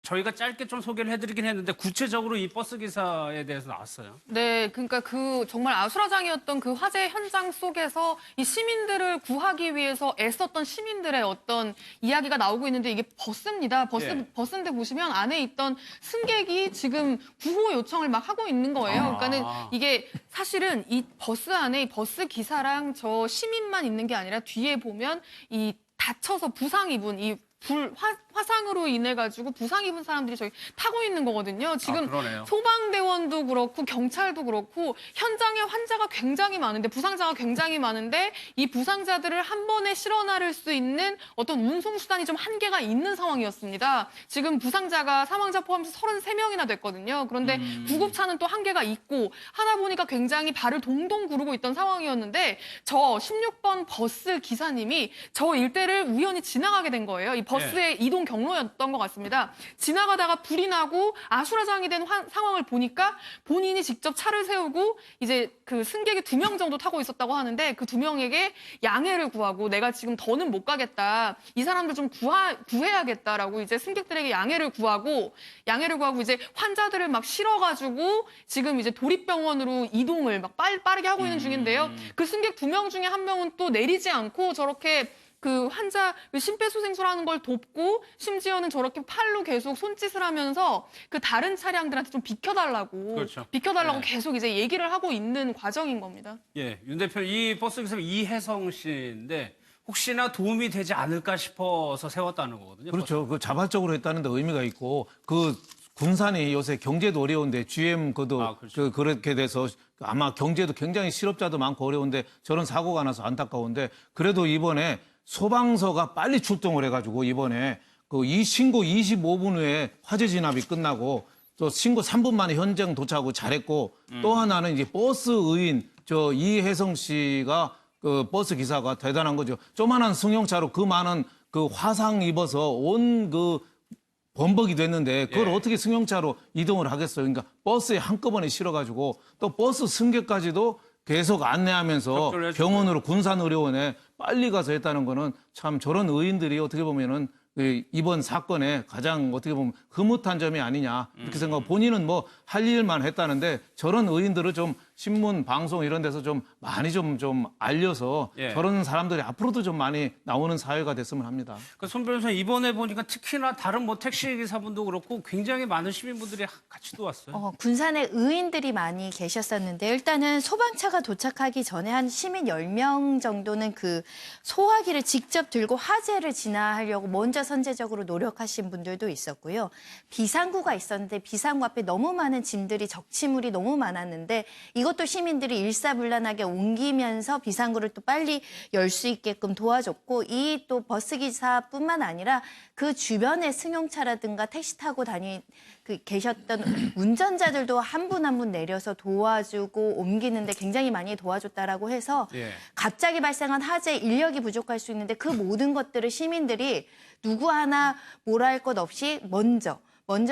저희가 짧게 좀 소개를 해드리긴 했는데 구체적으로 이 버스 기사에 대해서 나왔어요. 네, 그러니까 그 정말 아수라장이었던 그 화재 현장 속에서 이 시민들을 구하기 위해서 애썼던 시민들의 어떤 이야기가 나오고 있는데 이게 버스입니다. 버스인데 보시면 안에 있던 승객이 지금 구호 요청을 막 하고 있는 거예요. 그러니까는 이게 사실은 이 버스 안에 이 버스 기사랑 저 시민만 있는 게 아니라 뒤에 보면 이 다쳐서 부상 입은 이 화상으로 인해 가지고 부상 입은 사람들이 저기 타고 있는 거거든요. 지금 소방대원도 그렇고 경찰도 그렇고 현장에 환자가 굉장히 많은데 부상자가 굉장히 많은데 이 부상자들을 한 번에 실어 나를 수 있는 어떤 운송 수단이 좀 한계가 있는 상황이었습니다. 지금 부상자가 사망자 포함해서 33명이나 됐거든요. 그런데 구급차는 또 한계가 있고 하다 보니까 굉장히 발을 동동 구르고 있던 상황이었는데 저 16번 버스 기사님이 저 일대를 우연히 지나가게 된 거예요. 이 버스의 이동 경로였던 것 같습니다. 지나가다가 불이 나고 아수라장이 된 상황을 보니까 본인이 직접 차를 세우고 이제 그 승객이 2명 정도 타고 있었다고 하는데 그 2명에게 양해를 구하고 내가 지금 더는 못 가겠다. 이 사람들 좀 구해야겠다라고 이제 승객들에게 양해를 구하고 이제 환자들을 막 실어가지고 지금 이제 도립병원으로 이동을 막 빠르게 하고 있는 중인데요. 그 승객 2명 중에 1명은 또 내리지 않고 저렇게 그 환자 심폐소생술하는 걸 돕고 심지어는 저렇게 팔로 계속 손짓을 하면서 그 다른 차량들한테 좀 비켜달라고 계속 이제 얘기를 하고 있는 과정인 겁니다. 예, 윤 대표 이 버스 기사 이혜성 씨인데 혹시나 도움이 되지 않을까 싶어서 세웠다는 거거든요. 그렇죠. 그 자발적으로 했다는 데 의미가 있고 그 군산이 요새 경제도 어려운데 GM 그렇게 돼서 아마 경제도 굉장히 실업자도 많고 어려운데 저런 사고가 나서 안타까운데 그래도 이번에 소방서가 빨리 출동을 해가지고 이번에 이 신고 25분 후에 화재 진압이 끝나고 또 신고 3분 만에 현장 도착하고 잘했고 또 하나는 이제 버스 의인 이혜성 씨가 그 버스 기사가 대단한 거죠. 조만한 승용차로 그 많은 그 화상 입어서 온 범벅이 됐는데 그걸 어떻게 승용차로 이동을 하겠어요. 그러니까 버스에 한꺼번에 실어가지고 또 버스 승객까지도 계속 안내하면서 병원으로 군산의료원에 빨리 가서 했다는 거는 참 저런 의인들이 어떻게 보면은 이번 사건에 가장 어떻게 보면 흐뭇한 점이 아니냐 이렇게 생각하고 본인은 뭐 할 일만 했다는데 저런 의인들을 좀 신문, 방송 이런 데서 좀 많이 좀 알려서 저런 사람들이 앞으로도 좀 많이 나오는 사회가 됐으면 합니다. 손 변호사님 이번에 보니까 특히나 다른 뭐 택시 기사분도 그렇고 굉장히 많은 시민분들이 같이 또 왔어요. 군산에 의인들이 많이 계셨었는데 일단은 소방차가 도착하기 전에 한 시민 10명 정도는 그 소화기를 직접 들고 화재를 진화하려고 먼저 선제적으로 노력하신 분들도 있었고요. 비상구가 있었는데 비상구 앞에 너무 많은 짐들이 적치물이 너무 많았는데 이것도 시민들이 일사불란하게 옮기면서 비상구를 또 빨리 열 수 있게끔 도와줬고 이 또 버스기사뿐만 아니라 그 주변의 승용차라든가 택시 타고 계셨던 운전자들도 한 분 한 분 내려서 도와주고 옮기는데 굉장히 많이 도와줬다라고 해서 갑자기 발생한 화재 인력이 부족할 수 있는데 그 모든 것들을 시민들이 누구 하나 뭐라 할 것 없이 먼저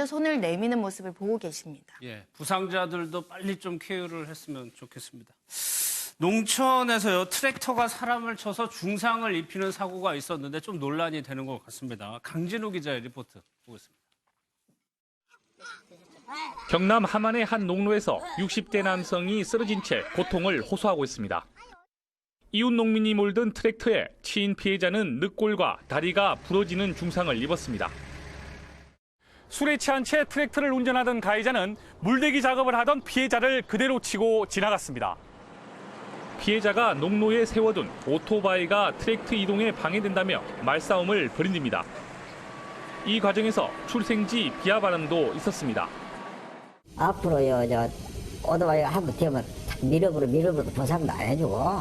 손을 내미는 모습을 보고 계십니다. 부상자들도 빨리 좀 케어를 했으면 좋겠습니다. 농촌에서요 트랙터가 사람을 쳐서 중상을 입히는 사고가 있었는데 좀 논란이 되는 것 같습니다. 강진우 기자의 리포트 보겠습니다. 경남 함안의 한 농로에서 60대 남성이 쓰러진 채 고통을 호소하고 있습니다. 이웃 농민이 몰던 트랙터에 치인 피해자는 늑골과 다리가 부러지는 중상을 입었습니다. 술에 취한 채 트랙터를 운전하던 가해자는 물대기 작업을 하던 피해자를 그대로 치고 지나갔습니다. 피해자가 농로에 세워둔 오토바이가 트랙터 이동에 방해된다며 말싸움을 벌인 겁니다. 이 과정에서 출생지 비하 발언도 있었습니다. 앞으로요, 오토바이 한번 태우면 밀어버려 보상도 안 해주고,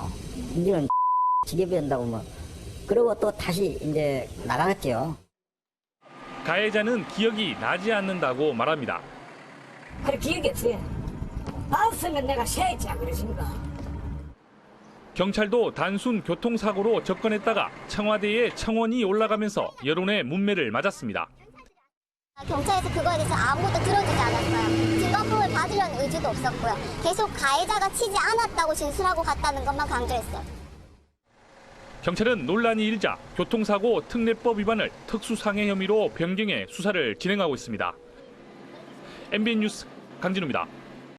이제는 지게비 한다고 뭐, 그러고 또 다시 이제 나가겠죠. 가해자는 기억이 나지 않는다고 말합니다. 그래, 기억이 없어요. 없으면 내가 세자 그러십니까? 경찰도 단순 교통사고로 접근했다가 청와대에 청원이 올라가면서 여론의 문매를 맞았습니다. 경찰에서 그거에 대해서 아무것도 들어주지 않았어요. 증거품을 받으려는 의지도 없었고요. 계속 가해자가 치지 않았다고 진술하고 갔다는 것만 강조했어요. 경찰은 논란이 일자 교통사고 특례법 위반을 특수상해 혐의로 변경해 수사를 진행하고 있습니다. MBN 뉴스 강진우입니다.